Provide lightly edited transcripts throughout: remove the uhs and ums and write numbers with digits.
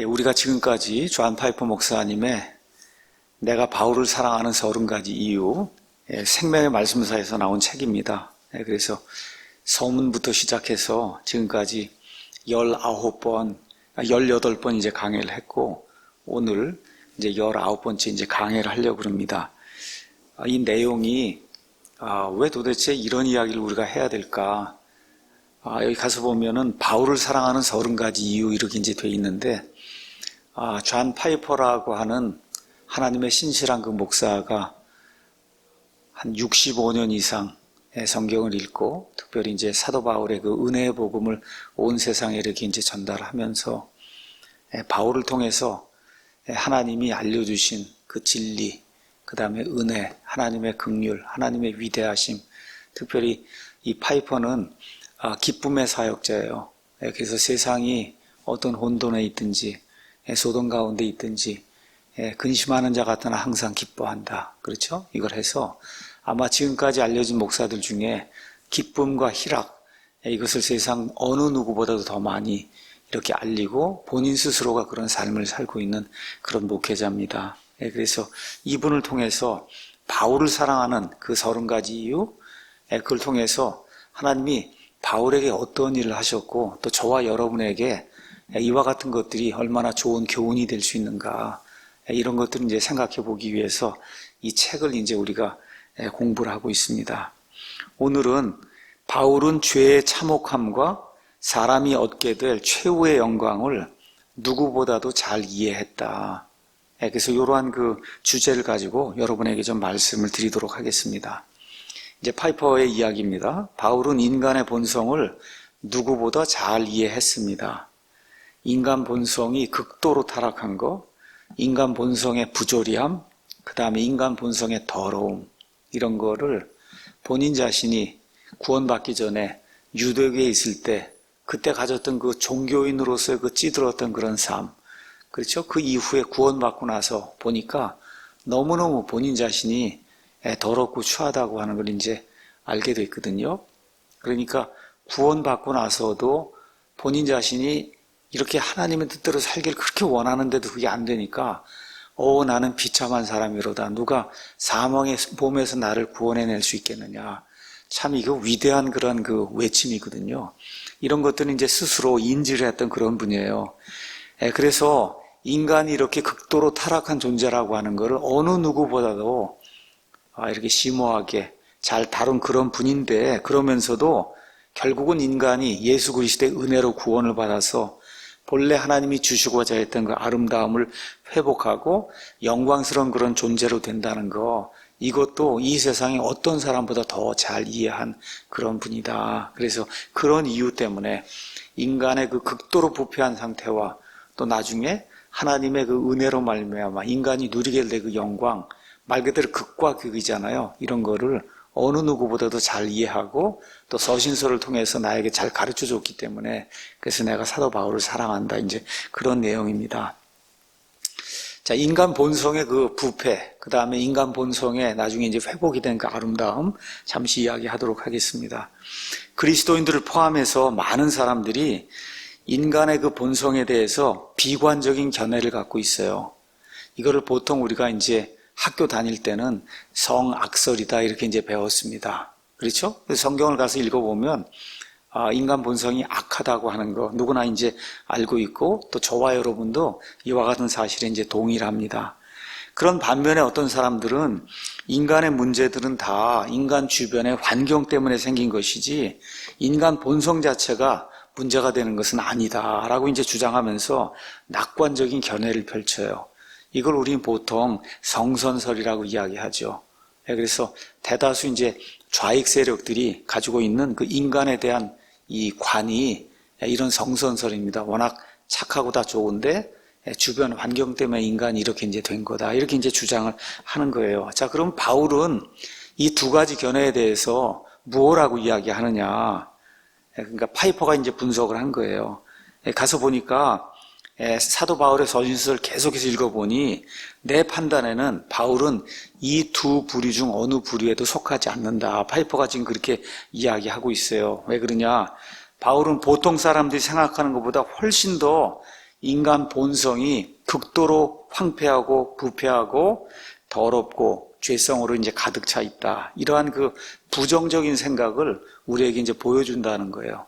우리가 지금까지 존 파이퍼 목사님의 내가 바울을 사랑하는 30가지 이유, 생명의 말씀사에서 나온 책입니다. 그래서 서문부터 시작해서 지금까지 19번, 18번 이제 강의를 했고, 오늘 이제 19번째 이제 강의를 하려고 합니다. 이 내용이, 왜 도대체 이런 이야기를 우리가 해야 될까? 여기 가서 보면은 바울을 사랑하는 30가지 이유 이렇게 이제 돼 있는데, 존 파이퍼라고 하는 하나님의 신실한 그 목사가 한 65년 이상 성경을 읽고, 특별히 이제 사도 바울의 그 은혜의 복음을 온 세상에 이렇게 이제 전달하면서 바울을 통해서 하나님이 알려주신 그 진리, 그 다음에 은혜, 하나님의 긍휼, 하나님의 위대하심, 특별히 이 파이퍼는 기쁨의 사역자예요. 그래서 세상이 어떤 혼돈에 있든지 소동 가운데 있든지 근심하는 자 같으나 항상 기뻐한다. 그렇죠? 이걸 해서 아마 지금까지 알려진 목사들 중에 기쁨과 희락, 이것을 세상 어느 누구보다도 더 많이 이렇게 알리고 본인 스스로가 그런 삶을 살고 있는 그런 목회자입니다. 그래서 이분을 통해서 바울을 사랑하는 그 30가지 이유, 그걸 통해서 하나님이 바울에게 어떤 일을 하셨고 또 저와 여러분에게 이와 같은 것들이 얼마나 좋은 교훈이 될 수 있는가, 이런 것들을 이제 생각해 보기 위해서 이 책을 이제 우리가 공부를 하고 있습니다. 오늘은 바울은 죄의 참혹함과 사람이 얻게 될 최후의 영광을 누구보다도 잘 이해했다. 그래서 이러한 그 주제를 가지고 여러분에게 좀 말씀을 드리도록 하겠습니다. 이제 파이퍼의 이야기입니다. 바울은 인간의 본성을 누구보다 잘 이해했습니다. 인간 본성이 극도로 타락한 거, 인간 본성의 부조리함, 그 다음에 인간 본성의 더러움, 이런 거를 본인 자신이 구원받기 전에 유대교에 있을 때 그때 가졌던 그 종교인으로서의 그 찌들었던 그런 삶, 그렇죠? 그 이후에 구원받고 나서 보니까 너무너무 본인 자신이 더럽고 추하다고 하는 걸 이제 알게 됐거든요. 그러니까 구원받고 나서도 본인 자신이 이렇게 하나님의 뜻대로 살기를 그렇게 원하는데도 그게 안 되니까 나는 비참한 사람이로다. 누가 사망의 봄에서 나를 구원해낼 수 있겠느냐. 참 이거 위대한 그런 그 외침이거든요. 이런 것들은 이제 스스로 인지를 했던 그런 분이에요. 그래서 인간이 이렇게 극도로 타락한 존재라고 하는 것을 어느 누구보다도 이렇게 심오하게 잘 다룬 그런 분인데, 그러면서도 결국은 인간이 예수 그리스도의 은혜로 구원을 받아서 본래 하나님이 주시고자 했던 그 아름다움을 회복하고 영광스러운 그런 존재로 된다는 거, 이것도 이 세상에 어떤 사람보다 더 잘 이해한 그런 분이다. 그래서 그런 이유 때문에 인간의 그 극도로 부패한 상태와 또 나중에 하나님의 그 은혜로 말미암아 인간이 누리게 될 그 영광, 말 그대로 극과 극이잖아요. 이런 거를 어느 누구보다도 잘 이해하고 또 서신서를 통해서 나에게 잘 가르쳐 줬기 때문에, 그래서 내가 사도 바울을 사랑한다, 이제 그런 내용입니다. 자, 인간 본성의 그 부패, 그 다음에 인간 본성의 나중에 이제 회복이 된 그 아름다움, 잠시 이야기하도록 하겠습니다. 그리스도인들을 포함해서 많은 사람들이 인간의 그 본성에 대해서 비관적인 견해를 갖고 있어요. 이거를 보통 우리가 이제 학교 다닐 때는 성악설이다 이렇게 이제 배웠습니다. 그렇죠? 그래서 성경을 가서 읽어보면 인간 본성이 악하다고 하는 거 누구나 이제 알고 있고, 또 저와 여러분도 이와 같은 사실에 이제 동의를 합니다. 그런 반면에 어떤 사람들은 인간의 문제들은 다 인간 주변의 환경 때문에 생긴 것이지 인간 본성 자체가 문제가 되는 것은 아니다라고 이제 주장하면서 낙관적인 견해를 펼쳐요. 이걸 우리는 보통 성선설이라고 이야기하죠. 그래서 대다수 이제 좌익 세력들이 가지고 있는 그 인간에 대한 이 관이 이런 성선설입니다. 워낙 착하고 다 좋은데 주변 환경 때문에 인간이 이렇게 이제 된 거다, 이렇게 이제 주장을 하는 거예요. 자, 그럼 바울은 이 두 가지 견해에 대해서 무엇라고 이야기하느냐? 그러니까 파이퍼가 이제 분석을 한 거예요. 가서 보니까 사도 바울의 서신서를 계속해서 읽어보니 내 판단에는 바울은 이 두 부류 중 어느 부류에도 속하지 않는다. 파이퍼가 지금 그렇게 이야기하고 있어요. 왜 그러냐? 바울은 보통 사람들이 생각하는 것보다 훨씬 더 인간 본성이 극도로 황폐하고 부패하고 더럽고 죄성으로 이제 가득 차 있다. 이러한 그 부정적인 생각을 우리에게 이제 보여준다는 거예요.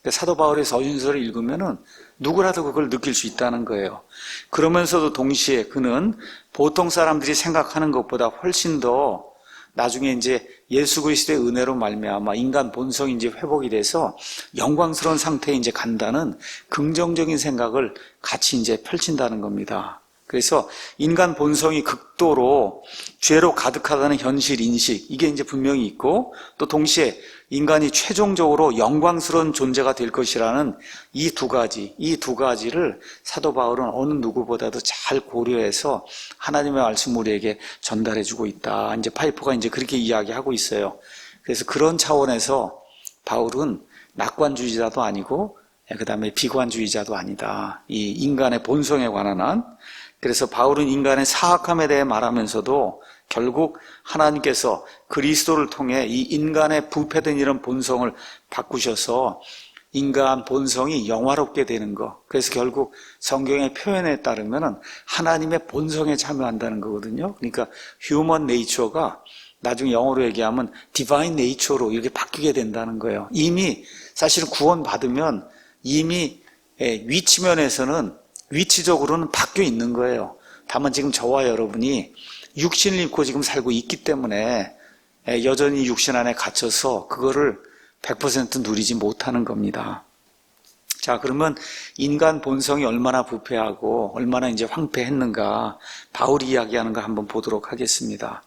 사도 바울의 서신서를 읽으면은 누구라도 그걸 느낄 수 있다는 거예요. 그러면서도 동시에 그는 보통 사람들이 생각하는 것보다 훨씬 더 나중에 이제 예수 그리스도의 은혜로 말미암아 인간 본성이 이제 회복이 돼서 영광스러운 상태에 이제 간다는 긍정적인 생각을 같이 이제 펼친다는 겁니다. 그래서 인간 본성이 극도로 죄로 가득하다는 현실 인식, 이게 이제 분명히 있고, 또 동시에 인간이 최종적으로 영광스러운 존재가 될 것이라는 이 두 가지를 사도 바울은 어느 누구보다도 잘 고려해서 하나님의 말씀 우리에게 전달해주고 있다. 이제 파이퍼가 이제 그렇게 이야기하고 있어요. 그래서 그런 차원에서 바울은 낙관주의자도 아니고, 그 다음에 비관주의자도 아니다. 이 인간의 본성에 관한 한. 그래서 바울은 인간의 사악함에 대해 말하면서도 결국 하나님께서 그리스도를 통해 이 인간의 부패된 이런 본성을 바꾸셔서 인간 본성이 영화롭게 되는 것. 그래서 결국 성경의 표현에 따르면 하나님의 본성에 참여한다는 거거든요. 그러니까 휴먼 네이처가 나중에 영어로 얘기하면 디바인 네이처로 이렇게 바뀌게 된다는 거예요. 이미 사실은 구원받으면 이미 위치적으로는 바뀌어 있는 거예요. 다만 지금 저와 여러분이 육신을 입고 지금 살고 있기 때문에 여전히 육신 안에 갇혀서 그거를 100% 누리지 못하는 겁니다. 자, 그러면 인간 본성이 얼마나 부패하고 얼마나 이제 황폐했는가 바울이 이야기하는 거 한번 보도록 하겠습니다.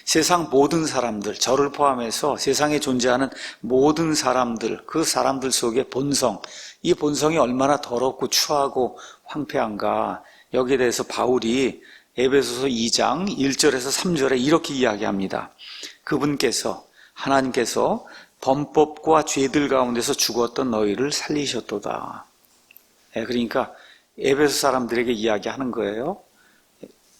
세상 모든 사람들, 저를 포함해서 세상에 존재하는 모든 사람들, 그 사람들 속의 본성, 이 본성이 얼마나 더럽고 추하고 황폐한가, 여기에 대해서 바울이 에베소서 2장 1절에서 3절에 이렇게 이야기합니다. 그분께서, 하나님께서 범법과 죄들 가운데서 죽었던 너희를 살리셨도다. 그러니까 에베소 사람들에게 이야기하는 거예요.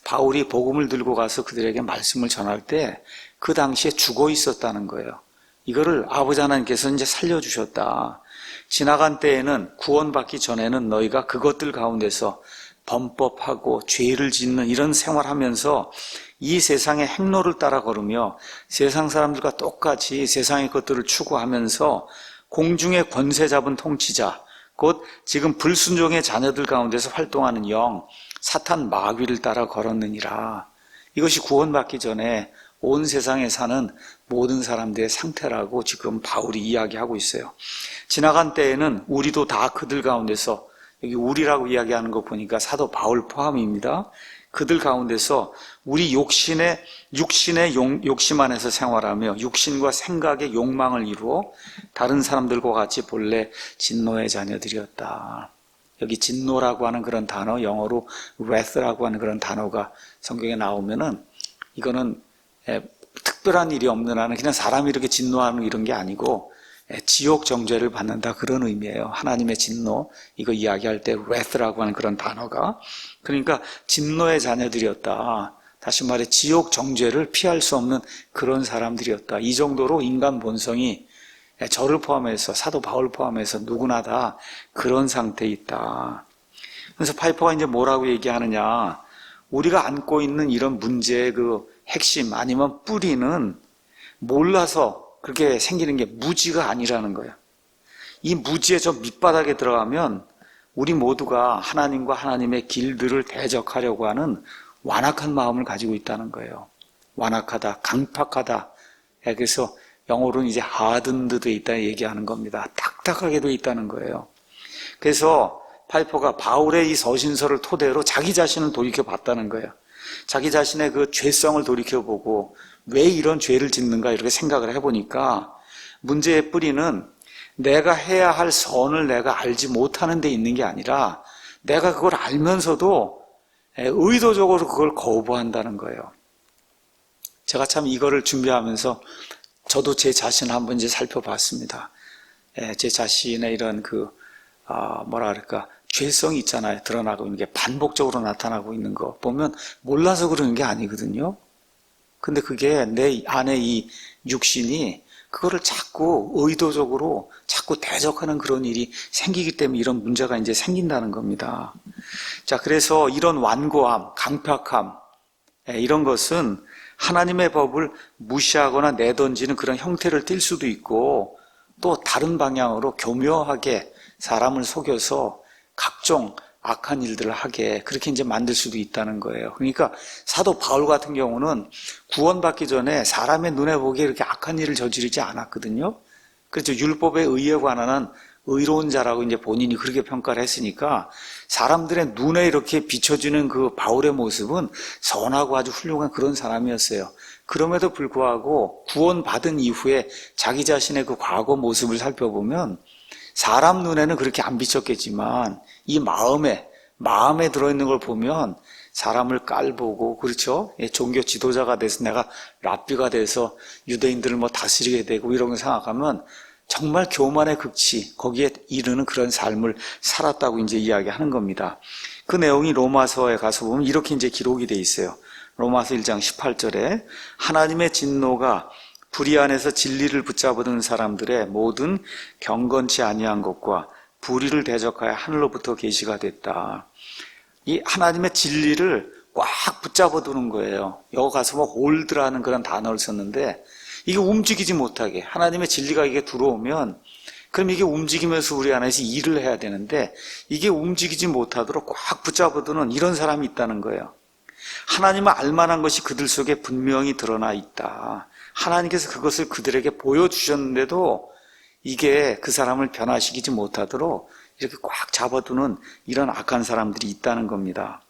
바울이 복음을 들고 가서 그들에게 말씀을 전할 때 그 당시에 죽어 있었다는 거예요. 이거를 아버지 하나님께서 이제 살려주셨다. 지나간 때에는, 구원받기 전에는 너희가 그것들 가운데서 범법하고 죄를 짓는 이런 생활하면서 이 세상의 행로를 따라 걸으며 세상 사람들과 똑같이 세상의 것들을 추구하면서 공중의 권세 잡은 통치자, 곧 지금 불순종의 자녀들 가운데서 활동하는 영, 사탄 마귀를 따라 걸었느니라. 이것이 구원받기 전에 온 세상에 사는 모든 사람들의 상태라고 지금 바울이 이야기하고 있어요. 지나간 때에는 우리도 다 그들 가운데서, 여기 우리라고 이야기하는 거 보니까 사도 바울 포함입니다. 그들 가운데서 우리 육신의 욕심 안에서 생활하며 육신과 생각의 욕망을 이루어 다른 사람들과 같이 본래 진노의 자녀들이었다. 여기 진노라고 하는 그런 단어, 영어로 wrath라고 하는 그런 단어가 성경에 나오면은 이거는 특별한 일이 없는 한은 그냥 사람이 이렇게 진노하는 이런 게 아니고 지옥 정죄를 받는다, 그런 의미예요. 하나님의 진노, 이거 이야기할 때 wrath라고 하는 그런 단어가, 그러니까 진노의 자녀들이었다. 다시 말해 지옥 정죄를 피할 수 없는 그런 사람들이었다. 이 정도로 인간 본성이 저를 포함해서, 사도 바울 포함해서 누구나 다 그런 상태에 있다. 그래서 파이퍼가 이제 뭐라고 얘기하느냐, 우리가 안고 있는 이런 문제의 그 핵심 아니면 뿌리는 몰라서 그렇게 생기는 게 무지가 아니라는 거예요. 이 무지의 저 밑바닥에 들어가면 우리 모두가 하나님과 하나님의 길들을 대적하려고 하는 완악한 마음을 가지고 있다는 거예요. 완악하다, 강팍하다. 그래서 영어로는 이제 hardened 돼 있다 얘기하는 겁니다. 딱딱하게 돼 있다는 거예요. 그래서 파이퍼가 바울의 이 서신서를 토대로 자기 자신을 돌이켜 봤다는 거예요. 자기 자신의 그 죄성을 돌이켜보고 왜 이런 죄를 짓는가 이렇게 생각을 해보니까 문제의 뿌리는 내가 해야 할 선을 내가 알지 못하는 데 있는 게 아니라 내가 그걸 알면서도 의도적으로 그걸 거부한다는 거예요. 제가 참 이거를 준비하면서 저도 제 자신을 한번 이제 살펴봤습니다. 제 자신의 이런 죄성이 있잖아요. 드러나고 있는 게 반복적으로 나타나고 있는 거 보면 몰라서 그러는 게 아니거든요. 근데 그게 내 안에 이 육신이 그거를 자꾸 의도적으로 자꾸 대적하는 그런 일이 생기기 때문에 이런 문제가 이제 생긴다는 겁니다. 자, 그래서 이런 완고함, 강팍함, 이런 것은 하나님의 법을 무시하거나 내던지는 그런 형태를 띨 수도 있고, 또 다른 방향으로 교묘하게 사람을 속여서 각종 악한 일들을 하게 그렇게 이제 만들 수도 있다는 거예요. 그러니까 사도 바울 같은 경우는 구원받기 전에 사람의 눈에 보기에 이렇게 악한 일을 저지르지 않았거든요. 그렇죠. 율법에 의해 관한한 의로운 자라고 이제 본인이 그렇게 평가를 했으니까 사람들의 눈에 이렇게 비춰지는 그 바울의 모습은 선하고 아주 훌륭한 그런 사람이었어요. 그럼에도 불구하고 구원받은 이후에 자기 자신의 그 과거 모습을 살펴보면 사람 눈에는 그렇게 안 비쳤겠지만 이 마음에 들어있는 걸 보면 사람을 깔보고, 그렇죠? 종교 지도자가 돼서 내가 랍비가 돼서 유대인들을 뭐 다스리게 되고 이런 거 생각하면 정말 교만의 극치, 거기에 이르는 그런 삶을 살았다고 이제 이야기하는 겁니다. 그 내용이 로마서에 가서 보면 이렇게 이제 기록이 돼 있어요. 로마서 1장 18절에 하나님의 진노가 불의 안에서 진리를 붙잡아두는 사람들의 모든 경건치 아니한 것과 불의를 대적하여 하늘로부터 계시가 됐다. 이 하나님의 진리를 꽉 붙잡아두는 거예요. 여기 가서 뭐 홀드라는 그런 단어를 썼는데 이게 움직이지 못하게 하나님의 진리가 이게 들어오면 그럼 이게 움직이면서 우리 안에서 일을 해야 되는데 이게 움직이지 못하도록 꽉 붙잡아두는 이런 사람이 있다는 거예요. 하나님을 알만한 것이 그들 속에 분명히 드러나 있다. 하나님께서 그것을 그들에게 보여주셨는데도 이게 그 사람을 변화시키지 못하도록 이렇게 꽉 잡아두는 이런 악한 사람들이 있다는 겁니다.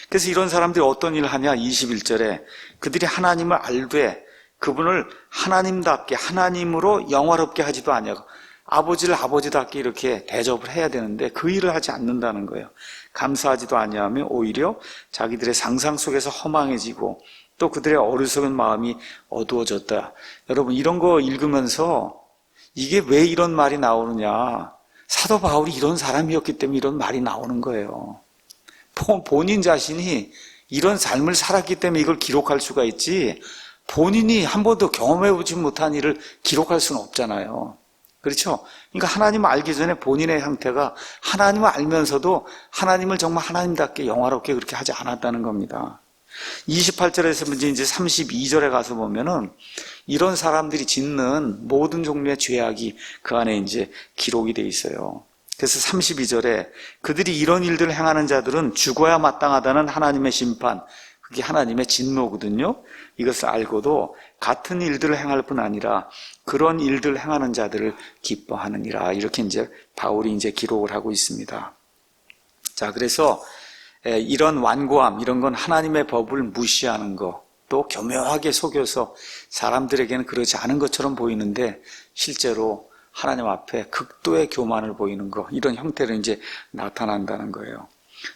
그래서 이런 사람들이 어떤 일을 하냐? 21절에 그들이 하나님을 알되 그분을 하나님답게 하나님으로 영화롭게 하지도 아니하고 아버지를 아버지답게 이렇게 대접을 해야 되는데 그 일을 하지 않는다는 거예요. 감사하지도 아니하며 오히려 자기들의 상상 속에서 허망해지고 또 그들의 어리석은 마음이 어두워졌다. 여러분 이런 거 읽으면서 이게 왜 이런 말이 나오느냐. 사도 바울이 이런 사람이었기 때문에 이런 말이 나오는 거예요. 본인 자신이 이런 삶을 살았기 때문에 이걸 기록할 수가 있지 본인이 한 번도 경험해보지 못한 일을 기록할 수는 없잖아요. 그렇죠? 그러니까 하나님을 알기 전에 본인의 형태가 하나님을 알면서도 하나님을 정말 하나님답게 영화롭게 그렇게 하지 않았다는 겁니다. 28절에서 이제 32절에 가서 보면은 이런 사람들이 짓는 모든 종류의 죄악이 그 안에 이제 기록이 돼 있어요. 그래서 32절에 그들이 이런 일들을 행하는 자들은 죽어야 마땅하다는 하나님의 심판, 그게 하나님의 진노거든요. 이것을 알고도 같은 일들을 행할 뿐 아니라 그런 일들을 행하는 자들을 기뻐하느니라. 이렇게 이제 바울이 이제 기록을 하고 있습니다. 자, 그래서 이런 완고함, 이런 건 하나님의 법을 무시하는 거, 또 교묘하게 속여서 사람들에게는 그러지 않은 것처럼 보이는데 실제로 하나님 앞에 극도의 교만을 보이는 거, 이런 형태로 이제 나타난다는 거예요.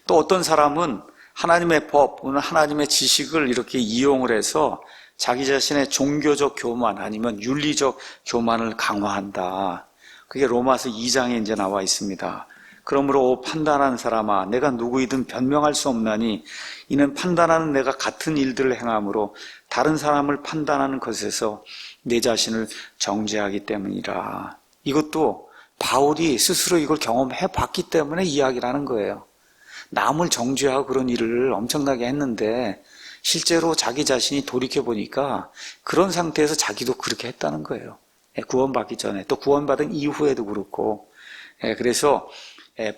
또 어떤 사람은 하나님의 법, 하나님의 지식을 이렇게 이용을 해서 자기 자신의 종교적 교만 아니면 윤리적 교만을 강화한다. 그게 로마서 2장에 이제 나와 있습니다. 그러므로 판단하는 사람아 내가 누구이든 변명할 수 없나니 이는 판단하는 내가 같은 일들을 행함으로 다른 사람을 판단하는 것에서 내 자신을 정죄하기 때문이라. 이것도 바울이 스스로 이걸 경험해 봤기 때문에 이야기를 하는 거예요. 남을 정죄하고 그런 일을 엄청나게 했는데 실제로 자기 자신이 돌이켜보니까 그런 상태에서 자기도 그렇게 했다는 거예요. 구원받기 전에 또 구원받은 이후에도 그렇고. 그래서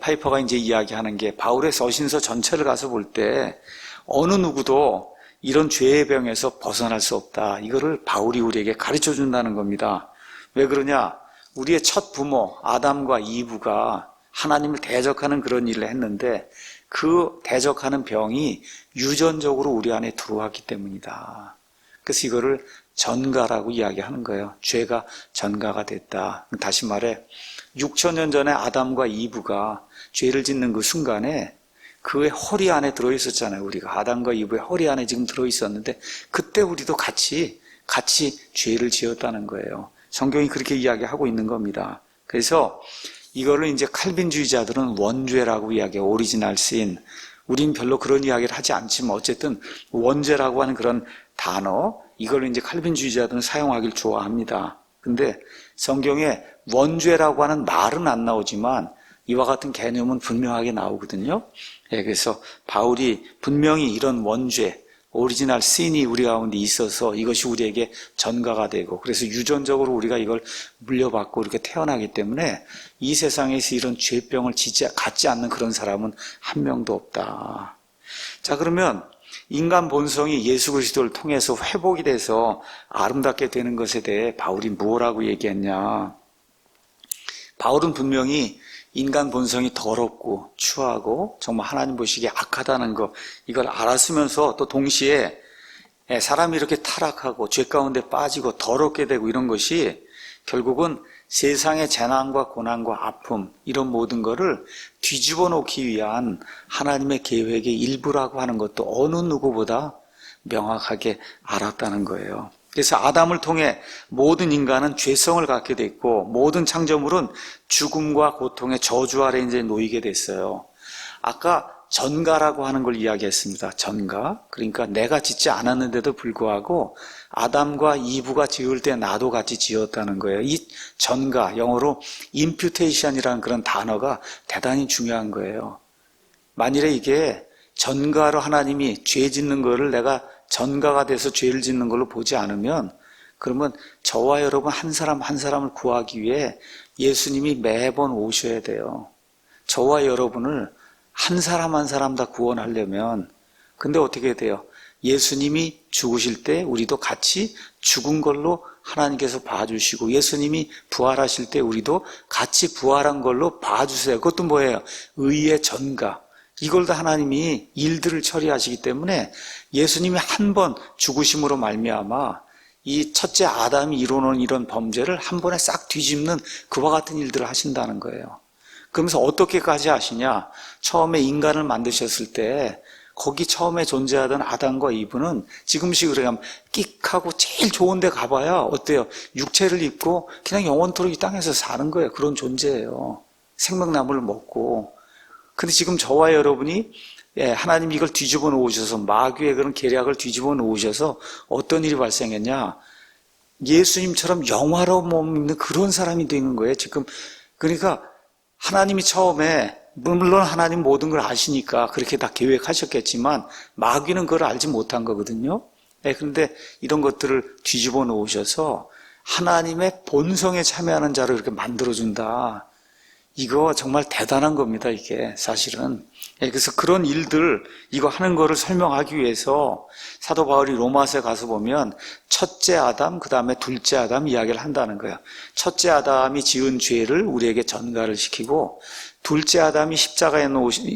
파이퍼가 이제 이야기하는 게 바울의 서신서 전체를 가서 볼 때 어느 누구도 이런 죄의 병에서 벗어날 수 없다. 이거를 바울이 우리에게 가르쳐 준다는 겁니다. 왜 그러냐? 우리의 첫 부모 아담과 이브가 하나님을 대적하는 그런 일을 했는데 그 대적하는 병이 유전적으로 우리 안에 들어왔기 때문이다. 그래서 이거를 전가라고 이야기하는 거예요. 죄가 전가가 됐다. 다시 말해 6,000년 전에 아담과 이브가 죄를 짓는 그 순간에 그의 허리 안에 들어있었잖아요. 우리가 아담과 이브의 허리 안에 지금 들어있었는데 그때 우리도 같이 죄를 지었다는 거예요. 성경이 그렇게 이야기하고 있는 겁니다. 그래서 이거를 이제 칼빈주의자들은 원죄라고 이야기해요. 오리지널 신. 우린 별로 그런 이야기를 하지 않지만 어쨌든 원죄라고 하는 그런 단어, 이걸 이제 칼빈주의자들은 사용하길 좋아합니다. 근데 성경에 원죄라고 하는 말은 안 나오지만 이와 같은 개념은 분명하게 나오거든요. 그래서 바울이 분명히 이런 원죄, 오리지널 신이 우리 가운데 있어서 이것이 우리에게 전가가 되고, 그래서 유전적으로 우리가 이걸 물려받고 이렇게 태어나기 때문에 이 세상에서 이런 죄병을 갖지 않는 그런 사람은 한 명도 없다. 자, 그러면 인간 본성이 예수 그리스도를 통해서 회복이 돼서 아름답게 되는 것에 대해 바울이 뭐라고 얘기했냐? 바울은 분명히 인간 본성이 더럽고 추하고 정말 하나님 보시기에 악하다는 거, 이걸 알았으면서 또 동시에 사람이 이렇게 타락하고 죄 가운데 빠지고 더럽게 되고 이런 것이 결국은 세상의 재난과 고난과 아픔, 이런 모든 거를 뒤집어 놓기 위한 하나님의 계획의 일부라고 하는 것도 어느 누구보다 명확하게 알았다는 거예요. 그래서 아담을 통해 모든 인간은 죄성을 갖게 됐고, 모든 창조물은 죽음과 고통의 저주 아래 이제 놓이게 됐어요. 아까 전가라고 하는 걸 이야기했습니다. 전가. 그러니까 내가 짓지 않았는데도 불구하고 아담과 이브가 지을 때 나도 같이 지었다는 거예요. 이 전가, 영어로 imputation이라는 그런 단어가 대단히 중요한 거예요. 만일에 이게 전가로 하나님이 죄 짓는 거를 내가 전가가 돼서 죄를 짓는 걸로 보지 않으면, 그러면 저와 여러분 한 사람 한 사람을 구하기 위해 예수님이 매번 오셔야 돼요. 저와 여러분을 한 사람 한 사람 다 구원하려면, 근데 어떻게 돼요? 예수님이 죽으실 때 우리도 같이 죽은 걸로 하나님께서 봐주시고, 예수님이 부활하실 때 우리도 같이 부활한 걸로 봐주세요. 그것도 뭐예요? 의의 전가. 이걸 다 하나님이 일들을 처리하시기 때문에 예수님이 한 번 죽으심으로 말미암아 이 첫째 아담이 이루어놓은 이런 범죄를 한 번에 싹 뒤집는 그와 같은 일들을 하신다는 거예요. 그러면서 어떻게까지 하시냐? 처음에 인간을 만드셨을 때 거기 처음에 존재하던 아담과 이브는 지금식으로 하면 끽하고 제일 좋은 데 가봐야 어때요? 육체를 입고 그냥 영원토록 이 땅에서 사는 거예요. 그런 존재예요. 생명나무를 먹고. 근데 지금 저와 여러분이 하나님이 이걸 뒤집어 놓으셔서, 마귀의 그런 계략을 뒤집어 놓으셔서 어떤 일이 발생했냐? 예수님처럼 영화로운 몸 있는 그런 사람이 되는 거예요, 지금. 그러니까 하나님이 처음에, 물론 하나님 모든 걸 아시니까 그렇게 다 계획하셨겠지만 마귀는 그걸 알지 못한 거거든요. 그런데 이런 것들을 뒤집어 놓으셔서 하나님의 본성에 참여하는 자를 이렇게 만들어준다. 이거 정말 대단한 겁니다, 이게 사실은. 그래서 그런 일들, 이거 하는 거를 설명하기 위해서 사도 바울이 로마서에 가서 보면 첫째 아담, 그 다음에 둘째 아담 이야기를 한다는 거예요. 첫째 아담이 지은 죄를 우리에게 전가를 시키고, 둘째 아담이 십자가에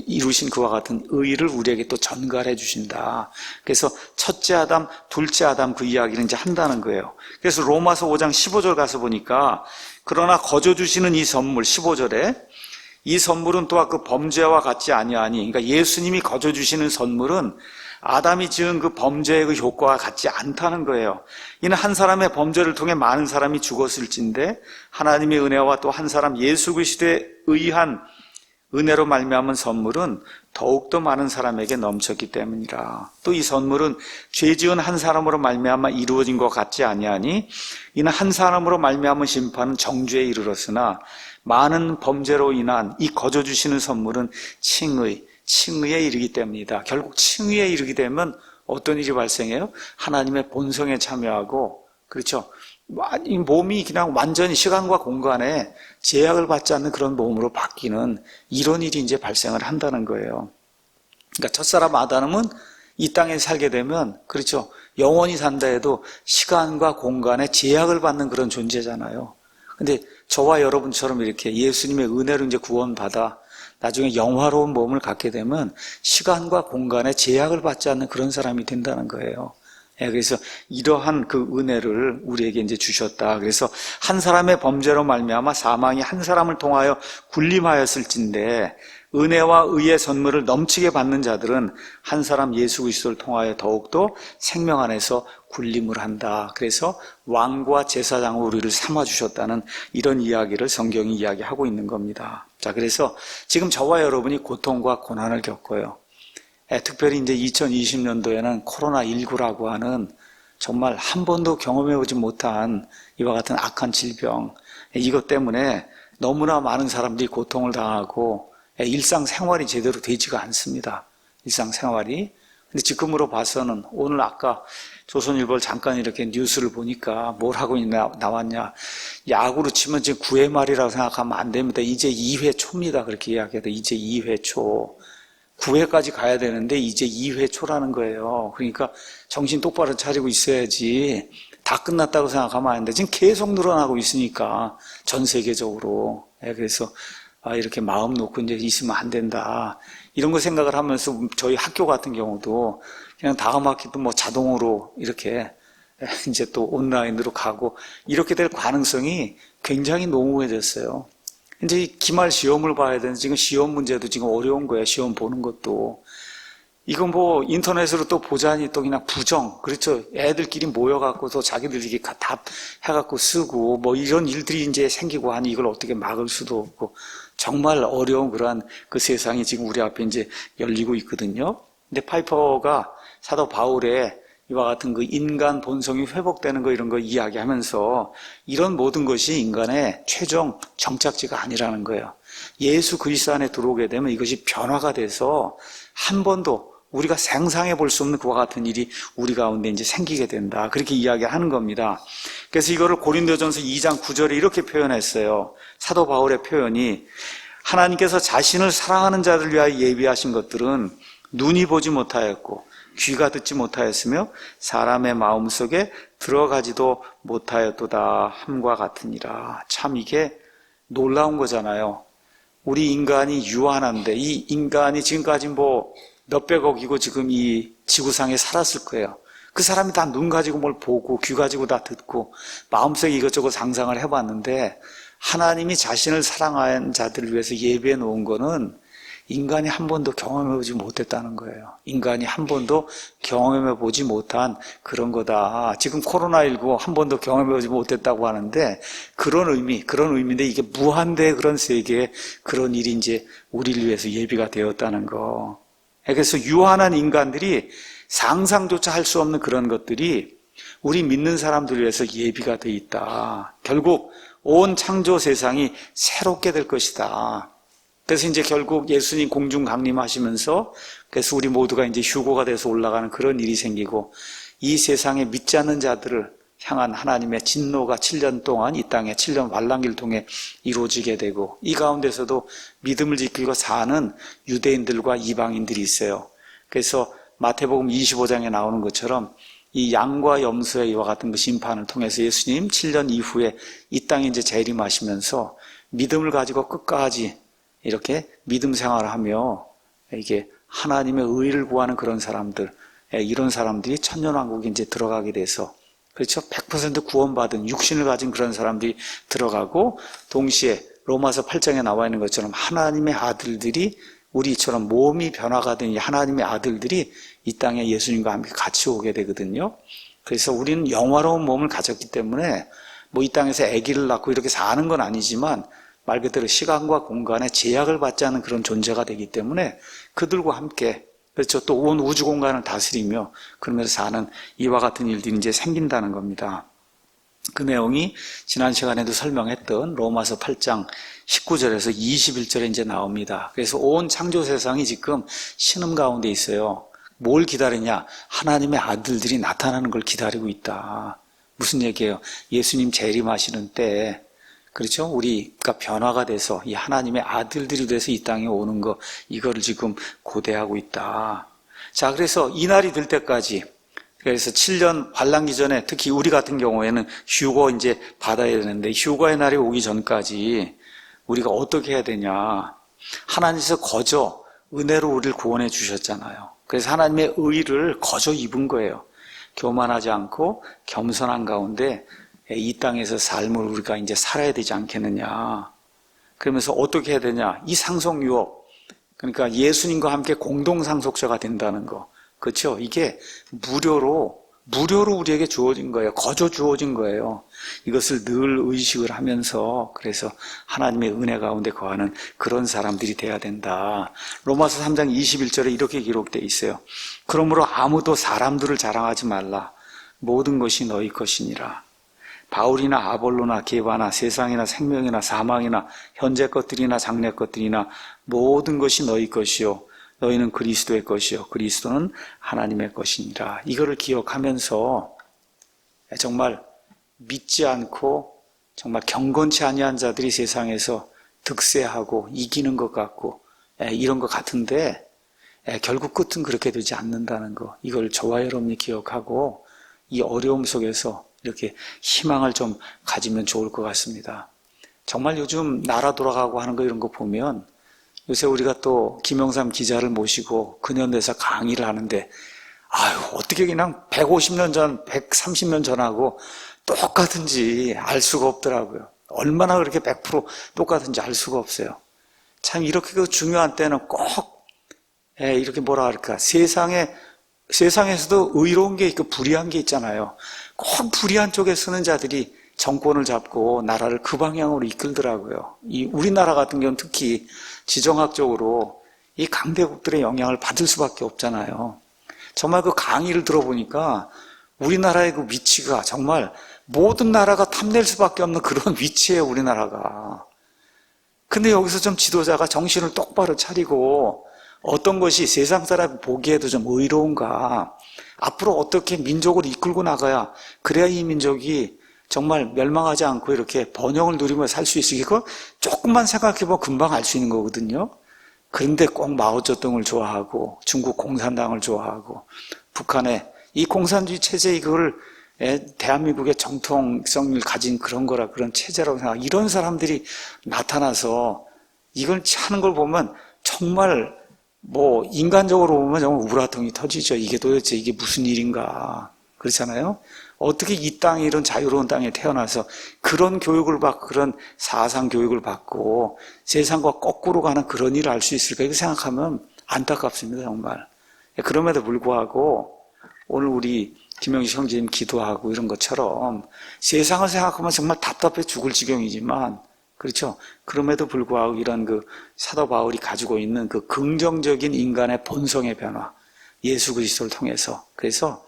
이루신 그와 같은 의를 우리에게 또 전가를 해주신다. 그래서 첫째 아담, 둘째 아담 그 이야기를 이제 한다는 거예요. 그래서 로마서 5장 15절 가서 보니까, 그러나 거저 주시는 이 선물, 15절에 이 선물은 또한 그 범죄와 같지 아니하니, 그러니까 예수님이 거저 주시는 선물은 아담이 지은 그 범죄의 그 효과와 같지 않다는 거예요. 이는 한 사람의 범죄를 통해 많은 사람이 죽었을진데 하나님의 은혜와 또 한 사람 예수 그리스도에 의한 은혜로 말미암은 선물은 더욱더 많은 사람에게 넘쳤기 때문이라. 또 이 선물은 죄 지은 한 사람으로 말미암아 이루어진 것 같지 아니하니, 이는 한 사람으로 말미암은 심판은 정죄에 이르렀으나 많은 범죄로 인한 이 거저 주시는 선물은 칭의에 이르기 때문이다. 결국 칭의에 이르게 되면 어떤 일이 발생해요? 하나님의 본성에 참여하고, 그렇죠? 이 몸이 그냥 완전히 시간과 공간에 제약을 받지 않는 그런 몸으로 바뀌는 이런 일이 이제 발생을 한다는 거예요. 그러니까 첫사람 아담은 이 땅에 살게 되면, 그렇죠, 영원히 산다 해도 시간과 공간에 제약을 받는 그런 존재잖아요. 근데 저와 여러분처럼 이렇게 예수님의 은혜로 이제 구원받아 나중에 영화로운 몸을 갖게 되면 시간과 공간에 제약을 받지 않는 그런 사람이 된다는 거예요. 그래서 이러한 그 은혜를 우리에게 이제 주셨다. 그래서 한 사람의 범죄로 말미암아 사망이 한 사람을 통하여 군림하였을진데, 은혜와 의의 선물을 넘치게 받는 자들은 한 사람 예수 그리스도를 통하여 더욱더 생명 안에서 군림을 한다. 그래서 왕과 제사장으로 우리를 삼아주셨다는 이런 이야기를 성경이 이야기하고 있는 겁니다. 자, 그래서 지금 저와 여러분이 고통과 고난을 겪어요. 특별히 이제 2020년도에는 코로나19라고 하는 정말 한 번도 경험해보지 못한 이와 같은 악한 질병, 이것 때문에 너무나 많은 사람들이 고통을 당하고 일상생활이 제대로 되지가 않습니다. 일상생활이. 근데 지금으로 봐서는 오늘 아까 조선일보를 잠깐 이렇게 뉴스를 보니까 뭘 하고 나왔냐. 야구로 치면 지금 9회 말이라고 생각하면 안 됩니다. 이제 2회 초입니다. 그렇게 이야기해도 이제 2회 초. 9회까지 가야 되는데 이제 2회 초라는 거예요. 그러니까 정신 똑바로 차리고 있어야지. 다 끝났다고 생각하면 안 돼. 지금 계속 늘어나고 있으니까 전 세계적으로. 그래서 이렇게 마음 놓고 이제 있으면 안 된다. 이런 거 생각을 하면서 저희 학교 같은 경우도 그냥 다음 학기도 뭐 자동으로 이렇게 이제 또 온라인으로 가고 이렇게 될 가능성이 굉장히 농후해졌어요. 이제 기말 시험을 봐야 되는데 지금 시험 문제도 지금 어려운 거예요. 시험 보는 것도. 이건 뭐 인터넷으로 또 보자니 또 그냥 부정. 그렇죠. 애들끼리 모여갖고서 자기들이 답 해갖고 쓰고 뭐 이런 일들이 이제 생기고 하니 이걸 어떻게 막을 수도 없고 정말 어려운 그러한 그 세상이 지금 우리 앞에 이제 열리고 있거든요. 근데 파이퍼가 사도 바울의 이와 같은 그 인간 본성이 회복되는 거 이런 거 이야기하면서 이런 모든 것이 인간의 최종 정착지가 아니라는 거예요. 예수 그리스도 안에 들어오게 되면 이것이 변화가 돼서 한 번도 우리가 상상해 볼 수 없는 그와 같은 일이 우리 가운데 이제 생기게 된다. 그렇게 이야기하는 겁니다. 그래서 이거를 고린도전서 2장 9절에 이렇게 표현했어요. 사도 바울의 표현이 하나님께서 자신을 사랑하는 자들 위하여 예비하신 것들은 눈이 보지 못하였고 귀가 듣지 못하였으며 사람의 마음속에 들어가지도 못하였도다 함과 같으니라. 참 이게 놀라운 거잖아요. 우리 인간이 유한한데 이 인간이 지금까지 뭐 몇백억이고 지금 이 지구상에 살았을 거예요. 그 사람이 다 눈 가지고 뭘 보고 귀 가지고 다 듣고 마음속에 이것저것 상상을 해봤는데 하나님이 자신을 사랑하는 자들을 위해서 예비해 놓은 거는 인간이 한 번도 경험해보지 못했다는 거예요. 인간이 한 번도 경험해보지 못한 그런 거다. 지금 코로나19 한 번도 경험해보지 못했다고 하는데 그런 의미인데 이게 무한대 그런 세계에 그런 일이 이제 우리를 위해서 예비가 되었다는 거. 그래서 유한한 인간들이 상상조차 할 수 없는 그런 것들이 우리 믿는 사람들을 위해서 예비가 되어 있다. 결국 온 창조 세상이 새롭게 될 것이다. 그래서 이제 결국 예수님 공중 강림하시면서 그래서 우리 모두가 이제 휴고가 돼서 올라가는 그런 일이 생기고 이 세상에 믿지 않는 자들을 향한 하나님의 진노가 7년 동안 이 땅에 7년 환란기를 통해 이루어지게 되고 이 가운데서도 믿음을 지키고 사는 유대인들과 이방인들이 있어요. 그래서 마태복음 25장에 나오는 것처럼 이 양과 염소의 이와 같은 그 심판을 통해서 예수님 7년 이후에 이 땅에 이제 재림하시면서 믿음을 가지고 끝까지 이렇게 믿음 생활을 하며 이게 하나님의 의를 구하는 그런 사람들, 이런 사람들이 천년왕국에 이제 들어가게 돼서 그렇죠. 100% 구원받은 육신을 가진 그런 사람들이 들어가고 동시에 로마서 8장에 나와 있는 것처럼 하나님의 아들들이 우리처럼 몸이 변화가 된 하나님의 아들들이 이 땅에 예수님과 함께 같이 오게 되거든요. 그래서 우리는 영화로운 몸을 가졌기 때문에 뭐 이 땅에서 아기를 낳고 이렇게 사는 건 아니지만 말 그대로 시간과 공간에 제약을 받지 않는 그런 존재가 되기 때문에 그들과 함께 그렇죠. 또 온 우주 공간을 다스리며 그러면서 사는 이와 같은 일들이 이제 생긴다는 겁니다. 그 내용이 지난 시간에도 설명했던 로마서 8장 19절에서 21절에 이제 나옵니다. 그래서 온 창조 세상이 지금 신음 가운데 있어요. 뭘 기다리냐? 하나님의 아들들이 나타나는 걸 기다리고 있다. 무슨 얘기예요? 예수님 재림하시는 때 그렇죠? 우리가 변화가 돼서 이 하나님의 아들들이 돼서 이 땅에 오는 거 이거를 지금 고대하고 있다. 자, 그래서 이 날이 될 때까지 그래서 7년 환란기 전에 특히 우리 같은 경우에는 휴거 이제 받아야 되는데 휴거의 날이 오기 전까지 우리가 어떻게 해야 되냐? 하나님께서 거저 은혜로 우리를 구원해 주셨잖아요. 그래서 하나님의 의를 거저 입은 거예요. 교만하지 않고 겸손한 가운데 이 땅에서 삶을 우리가 이제 살아야 되지 않겠느냐. 그러면서 어떻게 해야 되냐. 이 상속 유업. 그러니까 예수님과 함께 공동 상속자가 된다는 거. 그렇죠? 이게 무료로 우리에게 주어진 거예요. 거저 주어진 거예요. 이것을 늘 의식을 하면서 그래서 하나님의 은혜 가운데 거하는 그런 사람들이 돼야 된다. 로마서 3장 21절에 이렇게 기록되어 있어요. 그러므로 아무도 사람들을 자랑하지 말라. 모든 것이 너희 것이니라. 바울이나 아볼로나 게바나 세상이나 생명이나 사망이나 현재 것들이나 장래 것들이나 모든 것이 너희 것이요 너희는 그리스도의 것이요 그리스도는 하나님의 것이니라. 이거를 기억하면서 정말 믿지 않고 정말 경건치 아니한 자들이 세상에서 득세하고 이기는 것 같고 이런 것 같은데 결국 끝은 그렇게 되지 않는다는 거, 이걸 저와 여러분이 기억하고 이 어려움 속에서 이렇게 희망을 좀 가지면 좋을 것 같습니다. 정말 요즘 나라 돌아가고 하는 거 이런 거 보면 요새 우리가 또 김영삼 기자를 모시고 근현대사 강의를 하는데 아유 어떻게 그냥 150년 전, 130년 전하고 똑같은지 알 수가 없더라고요. 얼마나 그렇게 100% 똑같은지 알 수가 없어요. 참 이렇게 그 중요한 때는 꼭 이렇게 뭐라 할까 세상에서도 의로운 게 있고 불의한 게 있잖아요. 꼭 불의한 쪽에 쓰는 자들이 정권을 잡고 나라를 그 방향으로 이끌더라고요. 이 우리나라 같은 경우는 특히 지정학적으로 이 강대국들의 영향을 받을 수밖에 없잖아요. 정말 그 강의를 들어보니까 우리나라의 그 위치가 정말 모든 나라가 탐낼 수밖에 없는 그런 위치예요, 우리나라가. 근데 여기서 좀 지도자가 정신을 똑바로 차리고 어떤 것이 세상 사람이 보기에도 좀 의로운가, 앞으로 어떻게 민족을 이끌고 나가야 그래야 이 민족이 정말 멸망하지 않고 이렇게 번영을 누리며 살 수 있으니 그거 조금만 생각해보면 금방 알 수 있는 거거든요. 그런데 꼭 마오쩌둥을 좋아하고 중국 공산당을 좋아하고 북한의 이 공산주의 체제 이걸 대한민국의 정통성을 가진 그런 거라 그런 체제라고 생각. 이런 사람들이 나타나서 이걸 하는 걸 보면 정말 뭐 인간적으로 보면 정말 우라통이 터지죠. 이게 도대체 이게 무슨 일인가. 그렇잖아요. 어떻게 이 땅에 이런 자유로운 땅에 태어나서 그런 교육을 받고 그런 사상 교육을 받고 세상과 거꾸로 가는 그런 일을 할 수 있을까? 이렇게 생각하면 안타깝습니다, 정말. 그럼에도 불구하고 오늘 우리 김영식 형제님 기도하고 이런 것처럼 세상을 생각하면 정말 답답해 죽을 지경이지만 그렇죠. 그럼에도 불구하고 이런 그 사도 바울이 가지고 있는 그 긍정적인 인간의 본성의 변화, 예수 그리스도를 통해서 그래서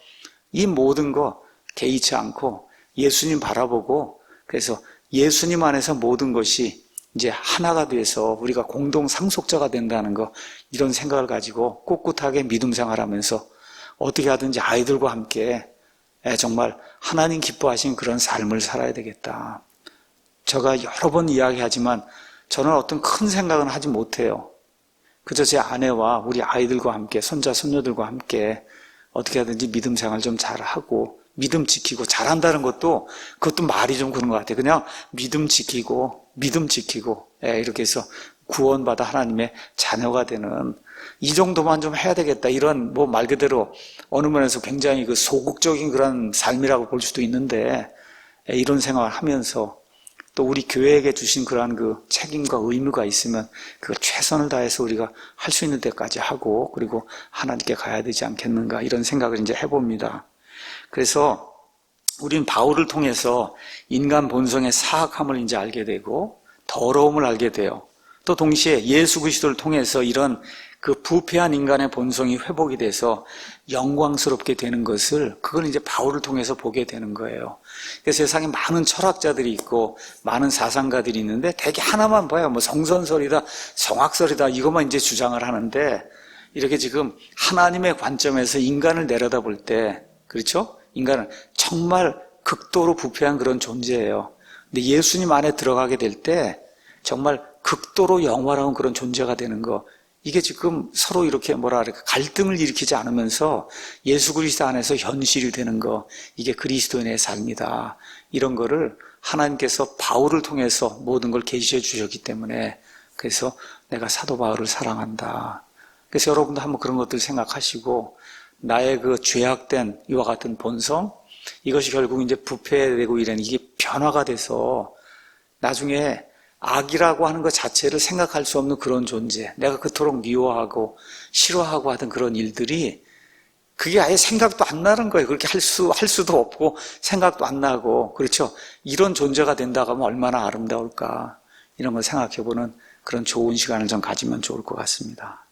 이 모든 거 개의치 않고 예수님 바라보고 그래서 예수님 안에서 모든 것이 이제 하나가 돼서 우리가 공동 상속자가 된다는 거 이런 생각을 가지고 꿋꿋하게 믿음 생활하면서 어떻게 하든지 아이들과 함께 정말 하나님 기뻐하신 그런 삶을 살아야 되겠다. 제가 여러 번 이야기하지만 저는 어떤 큰 생각은 하지 못해요. 그저 제 아내와 우리 아이들과 함께 손자 손녀들과 함께 어떻게 하든지 믿음 생활 좀 잘하고 믿음 지키고 잘한다는 것도 그것도 말이 좀 그런 것 같아요. 그냥 믿음 지키고 이렇게 해서 구원받아 하나님의 자녀가 되는 이 정도만 좀 해야 되겠다. 이런 뭐 말 그대로 어느 면에서 굉장히 그 소극적인 그런 삶이라고 볼 수도 있는데 이런 생활을 하면서 또 우리 교회에게 주신 그러한 그 책임과 의무가 있으면 그걸 최선을 다해서 우리가 할 수 있는 데까지 하고 그리고 하나님께 가야 되지 않겠는가 이런 생각을 이제 해봅니다. 그래서 우리는 바울을 통해서 인간 본성의 사악함을 이제 알게 되고 더러움을 알게 돼요. 또 동시에 예수 그리스도를 통해서 이런 그 부패한 인간의 본성이 회복이 돼서 영광스럽게 되는 것을 그걸 이제 바울을 통해서 보게 되는 거예요. 그래서 세상에 많은 철학자들이 있고 많은 사상가들이 있는데 대개 하나만 봐요. 뭐 성선설이다, 성악설이다 이것만 이제 주장을 하는데 이렇게 지금 하나님의 관점에서 인간을 내려다볼 때 그렇죠? 인간은 정말 극도로 부패한 그런 존재예요. 근데 예수님 안에 들어가게 될 때 정말 극도로 영화로운 그런 존재가 되는 거 이게 지금 서로 이렇게 뭐라 그럴까 갈등을 일으키지 않으면서 예수 그리스도 안에서 현실이 되는 거 이게 그리스도인의 삶이다. 이런 거를 하나님께서 바울을 통해서 모든 걸 계시해 주셨기 때문에 그래서 내가 사도 바울을 사랑한다. 그래서 여러분도 한번 그런 것들 생각하시고 나의 그 죄악된 이와 같은 본성 이것이 결국 이제 부패되고 이런 이게 변화가 돼서 나중에 악이라고 하는 것 자체를 생각할 수 없는 그런 존재, 내가 그토록 미워하고 싫어하고 하던 그런 일들이 그게 아예 생각도 안 나는 거예요. 그렇게 할 수도 없고 생각도 안 나고 그렇죠. 이런 존재가 된다고 하면 얼마나 아름다울까 이런 걸 생각해보는 그런 좋은 시간을 좀 가지면 좋을 것 같습니다.